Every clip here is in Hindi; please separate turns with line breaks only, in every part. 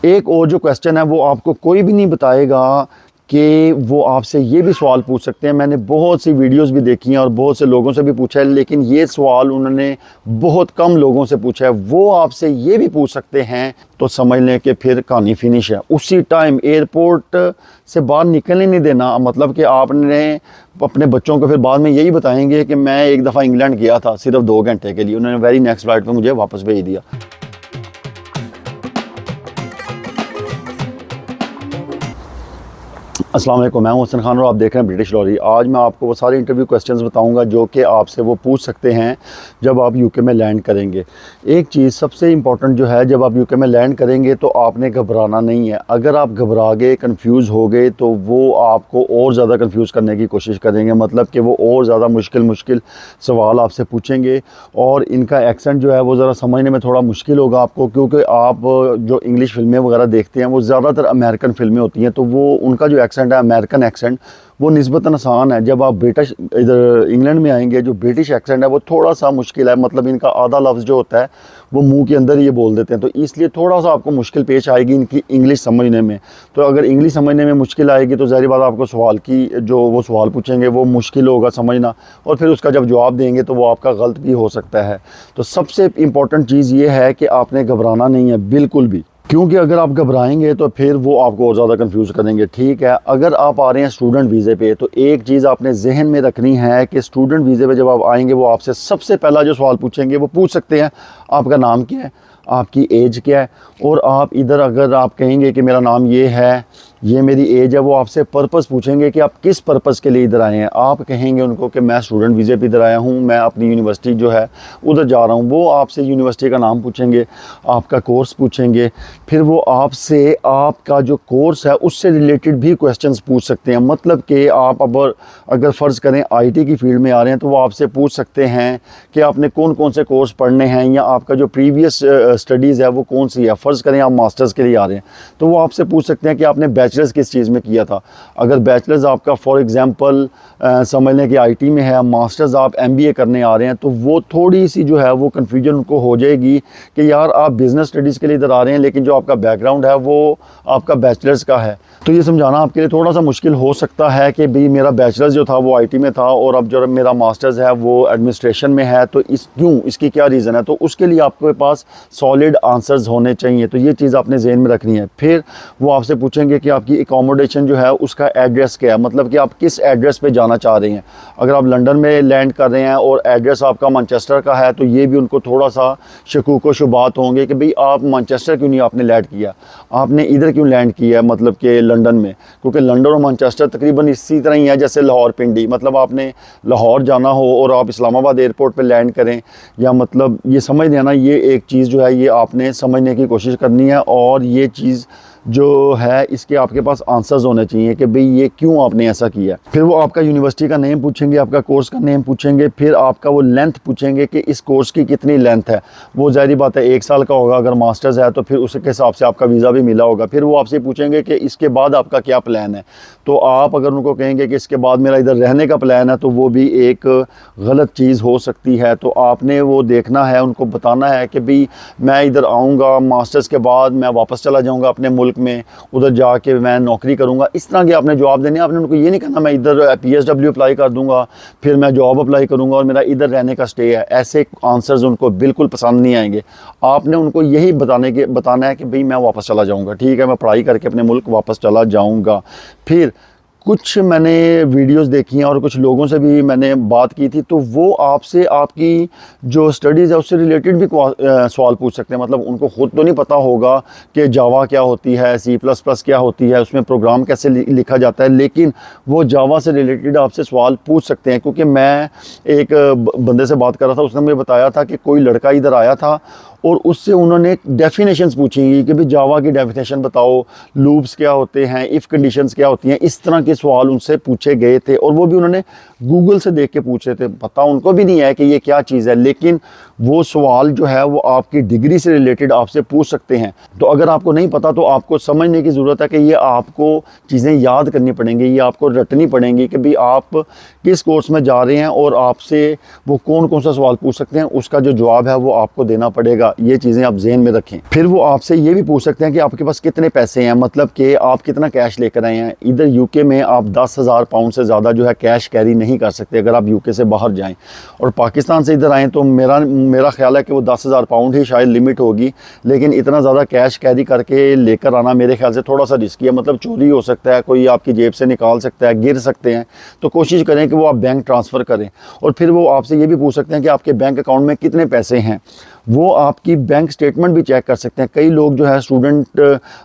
एक और जो क्वेश्चन है वो आपको कोई भी नहीं बताएगा कि वो आपसे ये भी सवाल पूछ सकते हैं। मैंने बहुत सी वीडियोस भी देखी हैं और बहुत से लोगों से भी पूछा है, लेकिन ये सवाल उन्होंने बहुत कम लोगों से पूछा है। वो आपसे ये भी पूछ सकते हैं तो समझ लें कि फिर कहानी फिनिश है। उसी टाइम एयरपोर्ट से बाहर निकलने नहीं देना, मतलब कि आपने अपने बच्चों को फिर बाद में यही बताएंगे कि मैं एक दफ़ा इंग्लैंड गया था सिर्फ 2 घंटे के लिए, उन्होंने वेरी नेक्स्ट फ्लाइट पर मुझे वापस भेज दिया। अस्सलाम वालेकुम, मैं हूं हसन खान और आप देख रहे हैं ब्रिटिश लॉरी। आज मैं आपको वो सारे इंटरव्यू क्वेश्चंस बताऊंगा जो कि आपसे वो पूछ सकते हैं जब आप यूके में लैंड करेंगे। एक चीज़ सबसे इम्पॉर्टेंट जो है, जब आप यूके में लैंड करेंगे तो आपने घबराना नहीं है। अगर आप घबरा गए, कन्फ्यूज़ हो गए, तो वो आपको और ज़्यादा कन्फ्यूज़ करने की कोशिश करेंगे, मतलब कि वो और ज़्यादा मुश्किल सवाल आपसे पूछेंगे। और इनका एक्सेंट जो है वो ज़रा समझने में थोड़ा मुश्किल होगा आपको, क्योंकि आप जो इंग्लिश फिल्में वगैरह देखते हैं वो ज़्यादातर अमेरिकन फिल्में होती हैं, तो वो उनका जो एक्सेंट है अमेरिकन एक्सेंट वो निस्बतन आसान है। जब आप ब्रिटिश इधर इंग्लैंड में आएंगे, जो ब्रिटिश एक्सेंट है वो थोड़ा सा मुश्किल है, मतलब इनका आधा लफ्ज़ जो होता है वो मुंह के अंदर ये बोल देते हैं, तो इसलिए थोड़ा सा आपको मुश्किल पेश आएगी इनकी इंग्लिश समझने में। तो अगर इंग्लिश समझने में मुश्किल आएगी तो ज़ाहिर बात आपको सवाल की जो वो सवाल पूछेंगे वो मुश्किल होगा समझना, और फिर उसका जब जवाब देंगे तो वो आपका गलत भी हो सकता है। तो सबसे इम्पॉर्टेंट चीज़ ये है कि आपने घबराना नहीं है बिल्कुल भी, क्योंकि अगर आप घबराएंगे तो फिर वो आपको और ज़्यादा कंफ्यूज करेंगे। ठीक है, अगर आप आ रहे हैं स्टूडेंट वीज़े पे, तो एक चीज़ आपने जहन में रखनी है कि स्टूडेंट वीज़े पे जब आप आएंगे वो आपसे सबसे पहला जो सवाल पूछेंगे वो पूछ सकते हैं आपका नाम क्या है, आपकी एज क्या है। और आप इधर अगर आप कहेंगे कि मेरा नाम ये है, ये मेरी एज है, वो आपसे पर्पस पूछेंगे कि आप किस पर्पस के लिए इधर आए हैं। आप कहेंगे उनको कि मैं स्टूडेंट वीज़े पे इधर आया हूँ, मैं अपनी यूनिवर्सिटी जो है उधर जा रहा हूँ। वो आपसे यूनिवर्सिटी का नाम पूछेंगे, आपका कोर्स पूछेंगे, फिर वो आपसे आपका जो कोर्स है उससे रिलेटेड भी क्वेश्चंस पूछ सकते हैं। मतलब कि आप अगर फ़र्ज़ करें आईटी की फील्ड में आ रहे हैं तो वो आपसे पूछ सकते हैं कि आपने कौन कौन से कोर्स पढ़ने हैं, या आपका जो प्रीवियस स्टडीज़ है वो कौन सी है। फ़र्ज़ करें आप मास्टर्स के लिए आ रहे हैं तो वो आपसे पूछ सकते हैं कि आपने बैचलर्स किस चीज़ में किया था। अगर बैचलर्स आपका फॉर एग्ज़ाम्पल समझ लें कि आईटी में है, मास्टर्स आप एमबीए करने आ रहे हैं, तो वो थोड़ी सी जो है वो कन्फ्यूजन उनको हो जाएगी कि यार आप बिज़नेस स्टडीज़ के लिए इधर आ रहे हैं लेकिन जो आपका बैकग्राउंड है वो आपका बैचलर्स का है। तो ये समझाना आपके लिए थोड़ा सा मुश्किल हो सकता है कि भाई मेरा बैचलर्स जो था वो आईटी में था और अब जो मेरा मास्टर्स है वो एडमिनिस्ट्रेशन में है, तो इसकी क्या रीज़न है। तो उसके लिए आपके पास सॉलिड आंसर्स होने चाहिए, तो ये चीज़ आपने ज़हन में रखनी है। फिर वो आपसे पूछेंगे कि आपकी एकोमोडेशन जो है उसका एड्रेस क्या है, मतलब कि आप किस एड्रेस पे जाना चाह रहे हैं। अगर आप लंदन में लैंड कर रहे हैं और एड्रेस आपका मैनचेस्टर का है, तो ये भी उनको थोड़ा सा शकूक व शुबात होंगे कि भाई आप मैनचेस्टर क्यों नहीं आपने लैंड किया, आपने इधर क्यों लैंड किया, मतलब कि लंदन में, क्योंकि लंदन और मैनचेस्टर तकरीबन इसी तरह ही है जैसे लाहौर पिंडी। मतलब आपने लाहौर जाना हो और आप इस्लामाबाद एयरपोर्ट पे लैंड करें, या मतलब ये समझ लेना, ये एक चीज़ जो है ये आपने समझने की कोशिश करनी है। और ये चीज़ जो है इसके आपके पास आंसर्स होने चाहिए कि भाई ये क्यों आपने ऐसा किया। फिर वो आपका यूनिवर्सिटी का नेम पूछेंगे, आपका कोर्स का नेम पूछेंगे, फिर आपका वो लेंथ पूछेंगे कि इस कोर्स की कितनी लेंथ है। वो ज़ाहिर बात है 1 साल का होगा, अगर मास्टर्स है तो फिर उसके हिसाब से आपका वीज़ा भी मिला होगा। फिर वो आपसे पूछेंगे कि इसके बाद आपका क्या प्लान है। तो आप अगर उनको कहेंगे कि इसके बाद मेरा इधर रहने का प्लान है, तो वो भी एक गलत चीज़ हो सकती है। तो आपने वो देखना है, उनको बताना है कि भाई मैं इधर आऊँगा, मास्टर्स के बाद मैं वापस चला जाऊँगा अपने मुल्क में, उधर जाके मैं नौकरी करूँगा। इस तरह के आपने जवाब देने। आपने उनको ये नहीं कहना मैं इधर पीएसडब्ल्यू अप्लाई कर दूँगा, फिर मैं जॉब अप्लाई करूँगा और मेरा इधर रहने का स्टे है। ऐसे आंसर्स उनको बिल्कुल पसंद नहीं आएंगे। आपने उनको यही बताना है कि भाई मैं वापस चला जाऊँगा, ठीक है, मैं पढ़ाई करके अपने मुल्क वापस चला जाऊँगा। फिर कुछ मैंने वीडियोस देखी हैं और कुछ लोगों से भी मैंने बात की थी, तो वो आपसे आपकी जो स्टडीज़ है उससे रिलेटेड भी सवाल पूछ सकते हैं। मतलब उनको ख़ुद तो नहीं पता होगा कि जावा क्या होती है, C++ क्या होती है, उसमें प्रोग्राम कैसे लिखा जाता है, लेकिन वो जावा से रिलेटेड आपसे सवाल पूछ सकते हैं। क्योंकि मैं एक बंदे से बात कर रहा था, उसने मुझे बताया था कि कोई लड़का इधर आया था और उससे उन्होंने डेफिनेशंस पूछी कि भाई जावा की डेफिनेशन बताओ, लूप्स क्या होते हैं, इफ़ कंडीशंस क्या होती हैं। इस तरह के सवाल उनसे पूछे गए थे और वो भी उन्होंने गूगल से देख के पूछ रहे थे, पता उनको भी नहीं है कि ये क्या चीज़ है, लेकिन वो सवाल जो है वो आपकी डिग्री से रिलेटेड आपसे पूछ सकते हैं। तो अगर आपको नहीं पता तो आपको समझने की ज़रूरत है कि ये आपको चीज़ें याद करनी पड़ेंगी, ये आपको रटनी पड़ेंगी कि भाई आप किस कोर्स में जा रहे हैं और आपसे वो कौन कौन सा सवाल पूछ सकते हैं, उसका जो जवाब है वो आपको देना पड़ेगा। ये चीज़ें आप जहन में रखें। फिर वो आपसे ये भी पूछ सकते हैं कि आपके पास कितने पैसे हैं, मतलब कि आप कितना कैश लेकर आए हैं। इधर यूके में आप 10,000 पाउंड से ज़्यादा जो है कैश कैरी नहीं कर सकते अगर आप यूके से बाहर जाएं, और पाकिस्तान से इधर आएँ तो मेरा ख्याल है कि वो 10,000 पाउंड ही शायद लिमिट होगी, लेकिन इतना ज़्यादा कैश कैरी करके लेकर आना मेरे ख्याल से थोड़ा सा रिस्की है। मतलब चोरी हो सकता है, कोई आपकी जेब से निकाल सकता है, गिर सकते हैं। तो कोशिश करें कि वो आप बैंक ट्रांसफ़र करें। और फिर वो आपसे ये भी पूछ सकते हैं कि आपके बैंक अकाउंट में कितने पैसे हैं। वो आपकी बैंक स्टेटमेंट भी चेक कर सकते हैं। कई लोग जो है स्टूडेंट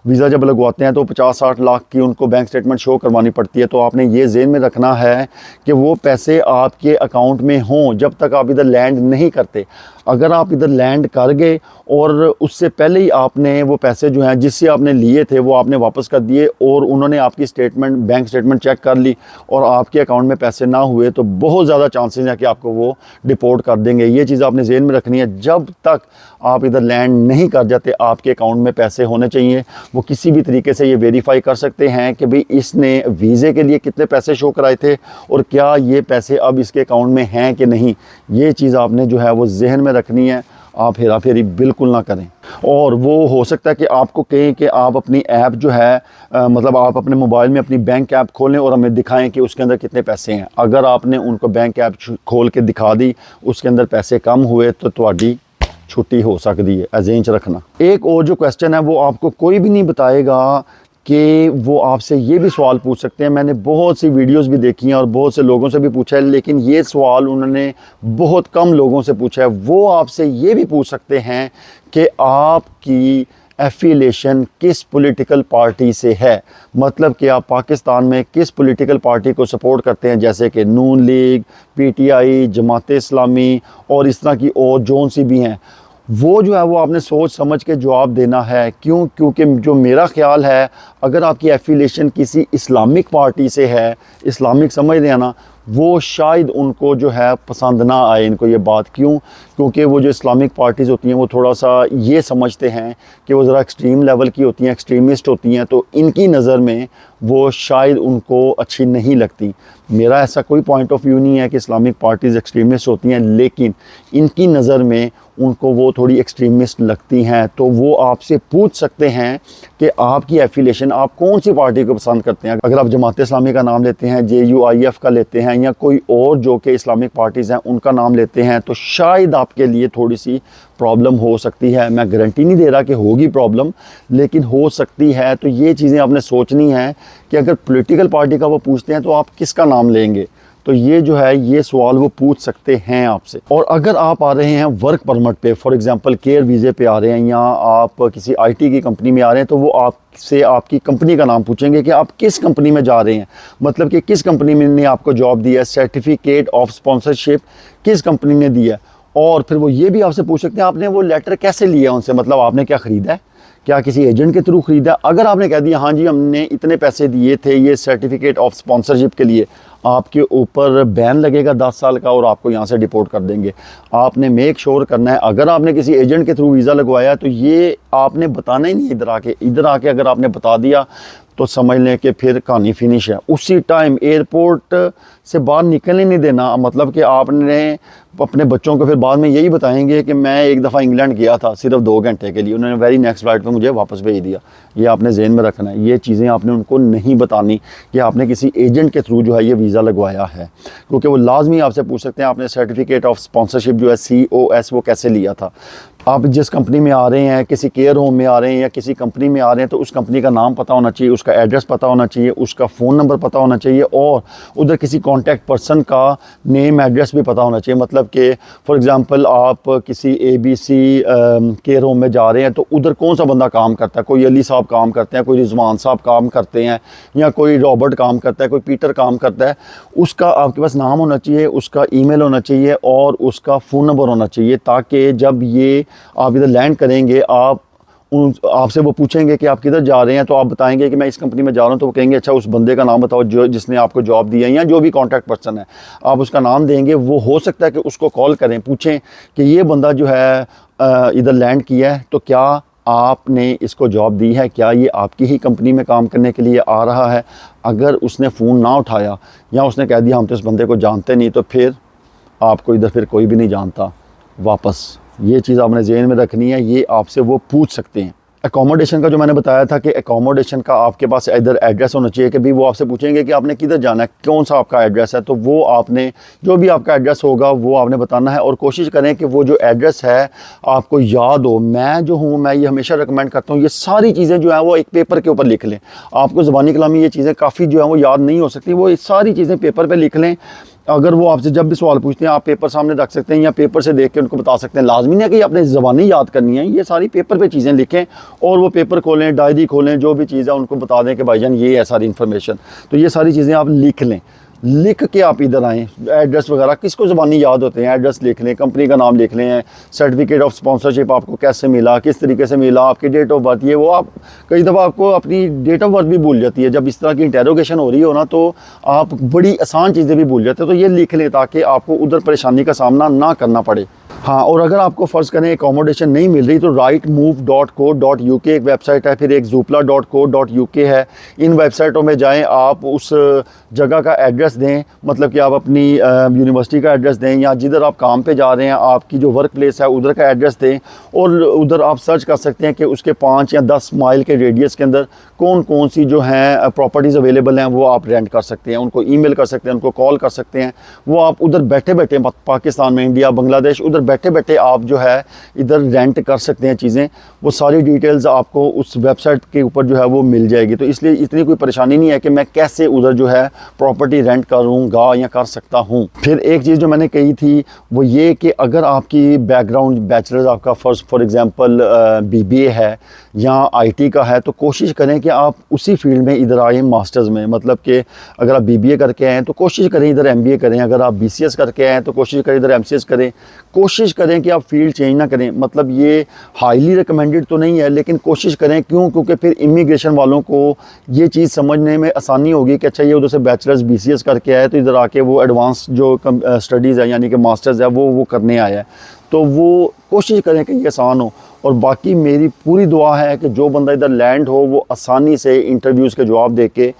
वीज़ा जब लगवाते हैं तो 50-60 लाख की उनको बैंक स्टेटमेंट शो करवानी पड़ती है। तो आपने ये ज़हन में रखना है कि वो पैसे आपके अकाउंट में हों जब तक आप इधर लैंड नहीं करते। अगर आप इधर लैंड कर गए और उससे पहले ही आपने वो पैसे जो हैं जिससे आपने लिए थे वो आपने वापस कर दिए और उन्होंने आपकी स्टेटमेंट बैंक स्टेटमेंट चेक कर ली और आपके अकाउंट में पैसे ना हुए, तो बहुत ज़्यादा चांसेस हैं कि आपको वो डिपोर्ट कर देंगे। ये चीज़ आपने ज़हन में रखनी है। जब तक आप इधर लैंड नहीं कर जाते आपके अकाउंट में पैसे होने चाहिए। वो किसी भी तरीके से ये वेरीफाई कर सकते हैं कि भाई इसने वीज़े के लिए कितने पैसे शो कराए थे और क्या ये पैसे अब इसके अकाउंट में हैं कि नहीं। ये चीज़ आपने जो है वो जहन में रखनी है। आप हेरा फेरी बिल्कुल ना करें। और वो हो सकता है कि आपको कहें कि आप अपनी ऐप जो है मतलब आप अपने मोबाइल में अपनी बैंक ऐप खोलें और हमें दिखाएं कि उसके अंदर कितने पैसे हैं। अगर आपने उनको बैंक ऐप खोल के दिखा दी, उसके अंदर पैसे कम हुए, तो तुम्हारी छुट्टी हो सकती है। अजेंच रखना। एक और जो क्वेश्चन है वो आपको कोई भी नहीं बताएगा कि वो आपसे ये भी सवाल पूछ सकते हैं। मैंने बहुत सी वीडियोस भी देखी हैं और बहुत से लोगों से भी पूछा है, लेकिन ये सवाल उन्होंने बहुत कम लोगों से पूछा है। वो आपसे ये भी पूछ सकते हैं कि आपकी एफिलिएशन किस पॉलिटिकल पार्टी से है, मतलब कि आप पाकिस्तान में किस पॉलिटिकल पार्टी को सपोर्ट करते हैं, जैसे कि नून लीग, पीटीआई, जमात इस्लामी और इस तरह की और जौन सी भी हैं। वो जो है वो आपने सोच समझ के जवाब देना है। क्यों? क्योंकि जो मेरा ख्याल है, अगर आपकी एफिलिएशन किसी इस्लामिक पार्टी से है, इस्लामिक समझ रहे हैं ना, वो शायद उनको जो है पसंद ना आए इनको ये बात। क्यों? क्योंकि वो जो इस्लामिक पार्टीज़ होती हैं वो थोड़ा सा ये समझते हैं कि वो ज़रा एक्सट्रीम लेवल की होती हैं, एक्सट्रीमिस्ट होती हैं, तो इनकी नज़र में वो शायद उनको अच्छी नहीं लगती। मेरा ऐसा कोई पॉइंट ऑफ व्यू नहीं है कि इस्लामिक पार्टीज़ एक्सट्रीमिस्ट होती हैं, लेकिन इनकी नज़र में उनको वो थोड़ी एक्सट्रीमिस्ट लगती हैं। तो वो आपसे पूछ सकते हैं कि आपकी एफिलिएशन, आप कौन सी पार्टी को पसंद करते हैं। अगर आप जमात इस्लामी का नाम लेते हैं, JUIF का लेते हैं, या कोई और जो कि इस्लामिक पार्टीज़ हैं उनका नाम लेते हैं, तो शायद आपके लिए थोड़ी सी प्रॉब्लम हो सकती है। मैं गारंटी नहीं दे रहा कि होगी प्रॉब्लम, लेकिन हो सकती है। तो ये चीज़ें आपने सोचनी है कि अगर पॉलिटिकल पार्टी का वो पूछते हैं तो आप किसका नाम लेंगे। तो ये जो है ये सवाल वो पूछ सकते हैं आपसे। और अगर आप आ रहे हैं वर्क परमिट पे, फॉर एग्जांपल केयर वीज़े पे आ रहे हैं, या आप किसी IT की कंपनी में आ रहे हैं, तो वो आपसे आपकी कंपनी का नाम पूछेंगे कि आप किस कंपनी में जा रहे हैं, मतलब कि किस कंपनी में ने आपको जॉब दी है, सर्टिफिकेट ऑफ स्पॉन्सरशिप किस कंपनी ने दी है। और फिर वो ये भी आपसे पूछ सकते हैं आपने वो लेटर कैसे लिया उनसे, मतलब आपने क्या ख़रीदा है, क्या किसी एजेंट के थ्रू ख़रीदा। अगर आपने कह दिया हाँ जी हमने इतने पैसे दिए थे ये सर्टिफिकेट ऑफ स्पॉन्सरशिप के लिए, आपके ऊपर बैन लगेगा 10 साल का और आपको यहाँ से डिपोर्ट कर देंगे। आपने मेक श्योर करना है, अगर आपने किसी एजेंट के थ्रू वीज़ा लगवाया तो ये आपने बताना ही नहीं इधर आके अगर आपने बता दिया तो समझ लें कि फिर कहानी फिनिश है। उसी टाइम एयरपोर्ट से बाहर निकलने नहीं देना। मतलब कि आपने अपने बच्चों को फिर बाद में यही बताएंगे कि मैं एक दफ़ा इंग्लैंड गया था सिर्फ 2 घंटे के लिए, उन्होंने वेरी नेक्स्ट फ्लाइट पे मुझे वापस भेज दिया। ये आपने ज़हन में रखना है। ये चीज़ें आपने उनको नहीं बतानी कि आपने किसी एजेंट के थ्रू जो है ये वीज़ा लगवाया है, क्योंकि वो लाजमी आपसे पूछ सकते हैं आपने सर्टिफिकेट ऑफ स्पॉन्सरशिप जो है COS वो कैसे लिया था। आप जिस कंपनी में आ रहे हैं, किसी केयर होम में आ रहे हैं या किसी कंपनी में आ रहे हैं, तो उस कंपनी का नाम पता होना चाहिए, उसका एड्रेस पता होना चाहिए, उसका फ़ोन नंबर पता होना चाहिए, और उधर किसी कॉन्टैक्ट पर्सन का नेम एड्रेस भी पता होना चाहिए। मतलब कि फॉर एग्ज़ाम्पल आप किसी ABC केयर होम में जा रहे हैं, तो उधर कौन सा बंदा काम करता है, कोई अली साहब काम करते हैं, कोई रिजवान साहब काम करते हैं, या कोई रॉबर्ट काम करता है, कोई पीटर काम करता है, उसका आपके पास नाम होना चाहिए, उसका ईमेल होना चाहिए और उसका फ़ोन नंबर होना चाहिए, ताकि जब ये आप इधर लैंड करेंगे आप आपसे वो पूछेंगे कि आप किधर जा रहे हैं, तो आप बताएंगे कि मैं इस कंपनी में जा रहा हूँ, तो वो कहेंगे अच्छा उस बंदे का नाम बताओ जो जिसने आपको जॉब दी है, या जो भी कॉन्टैक्ट पर्सन है आप उसका नाम देंगे। वो हो सकता है कि उसको कॉल करें, पूछें कि ये बंदा जो है इधर लैंड किया है, तो क्या आपने इसको जॉब दी है, क्या ये आपकी ही कंपनी में काम करने के लिए आ रहा है। अगर उसने फ़ोन ना उठाया या उसने कह दिया हम तो इस बंदे को जानते नहीं, तो फिर आपको इधर फिर कोई भी नहीं जानता वापस। ये चीज़ आपने ज़हन में रखनी है, ये आपसे वो पूछ सकते हैं। एकोमोडेशन का जो मैंने बताया था कि एकोमोडेशन का आपके पास इधर एड्रेस होना चाहिए कि भी वो आपसे पूछेंगे कि आपने किधर जाना है, कौन सा आपका एड्रेस है, तो वो आपने जो भी आपका एड्रेस होगा वो आपने बताना है। और कोशिश करें कि वो जो एड्रेस है आपको याद हो। मैं जो हूँ, मैं ये हमेशा रिकमेंड करता हूँ, ये सारी चीज़ें जो हैं वो एक पेपर के ऊपर लिख लें। आपको ज़बानी कलामी ये चीज़ें काफ़ी जो है वो याद नहीं हो सकती, वो ये सारी चीज़ें पेपर पर लिख लें। अगर वो आपसे जब भी सवाल पूछते हैं आप पेपर सामने रख सकते हैं या पेपर से देख के उनको बता सकते हैं। लाजमी नहीं है कि आपने ज़बानी याद करनी है, ये सारी पेपर पे चीज़ें लिखें और वो पेपर खोलें, डायरी खोलें, जो भी चीज़ है उनको बता दें कि भाईजान ये है सारी इन्फॉर्मेशन। तो ये सारी चीज़ें आप लिख लें, लिख के आप इधर आएँ। एड्रेस वगैरह किसको ज़बानी याद होते हैं, एड्रेस लिख लें, कंपनी का नाम लिख लें, सर्टिफिकेट ऑफ स्पॉन्सरशिप आपको कैसे मिला, किस तरीके से मिला, आपकी डेट ऑफ बर्थ, ये वो। आप कई दफ़ा आपको अपनी डेट ऑफ बर्थ भी भूल जाती है, जब इस तरह की इंटेरोगेशन हो रही हो ना, तो आप बड़ी आसान चीज़ें भी भूल जाते हैं। तो ये लिख लें ताकि आपको उधर परेशानी का सामना ना करना पड़े। हाँ, और अगर आपको फ़र्ज़ करें एकोमोडेशन नहीं मिल रही, तो rightmove.co.uk एक वेबसाइट है, फिर एक zoopla.co.uk है। इन वेबसाइटों में जाएं, आप उस जगह का एड्रेस दें, मतलब कि आप अपनी यूनिवर्सिटी का एड्रेस दें, या जिधर आप काम पे जा रहे हैं आपकी जो वर्क प्लेस है उधर का एड्रेस दें। और उधर आप सर्च कर सकते हैं कि उसके 5 या 10 माइल के रेडियस के अंदर कौन कौन सी जो हैं प्रॉपर्टीज़ अवेलेबल हैं, वो आप रेंट कर सकते हैं, उनको ईमेल कर सकते हैं, उनको कॉल कर सकते हैं। वो आप उधर बैठे बैठे पाकिस्तान में, इंडिया, बांग्लादेश, उधर बैठे बैठे आप जो है इधर रेंट कर सकते हैं चीज़ें। वो सारी डिटेल्स आपको उस वेबसाइट के ऊपर जो है वो मिल जाएगी। तो इसलिए इतनी कोई परेशानी नहीं है कि मैं कैसे उधर जो है प्रॉपर्टी रेंट करूँगा या कर सकता हूँ। फिर एक चीज़ जो मैंने कही थी वो ये कि अगर आपकी बैकग्राउंड बैचलर्स आपका फॉर एग्ज़ाम्पल BBA है या IT का है, तो कोशिश करें कि आप उसी फील्ड में इधर आएँ मास्टर्स में। मतलब कि अगर आप BBA करके आए हैं तो कोशिश करें इधर MBA करें, अगर आप BCS करके आए हैं तो कोशिश करें इधर MCS करें। कोशिश करें कि आप फील्ड चेंज ना करें। मतलब ये हाईली रिकमेंडेड तो नहीं है, लेकिन कोशिश करें। क्यों? क्योंकि फिर इमिग्रेशन वालों को ये चीज़ समझने में आसानी होगी कि अच्छा ये उधर से बैचलर्स BCS करके आया तो इधर आके वो एडवांस जो स्टडीज़ है यानी कि मास्टर्स है वो करने आया है। तो वो कोशिश करें कि ये आसान हो। और बाकी मेरी पूरी दुआ है कि जो बंदा इधर लैंड हो वो आसानी से इंटरव्यूज़ के जवाब दे के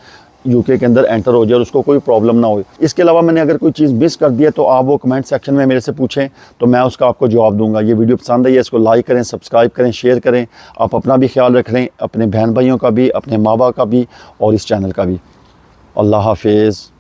UK के अंदर एंटर हो जाए और उसको कोई प्रॉब्लम ना हो। इसके अलावा मैंने अगर कोई चीज़ मिस कर दी है तो आप वो कमेंट सेक्शन में मेरे से पूछें, तो मैं उसका आपको जवाब दूंगा। ये वीडियो पसंद आई है, इसको लाइक करें, सब्सक्राइब करें, शेयर करें। आप अपना भी ख्याल रखें, अपने बहन भाइयों का भी, अपने माँ बाप का भी और इस चैनल का भी। अल्लाह हाफिज़।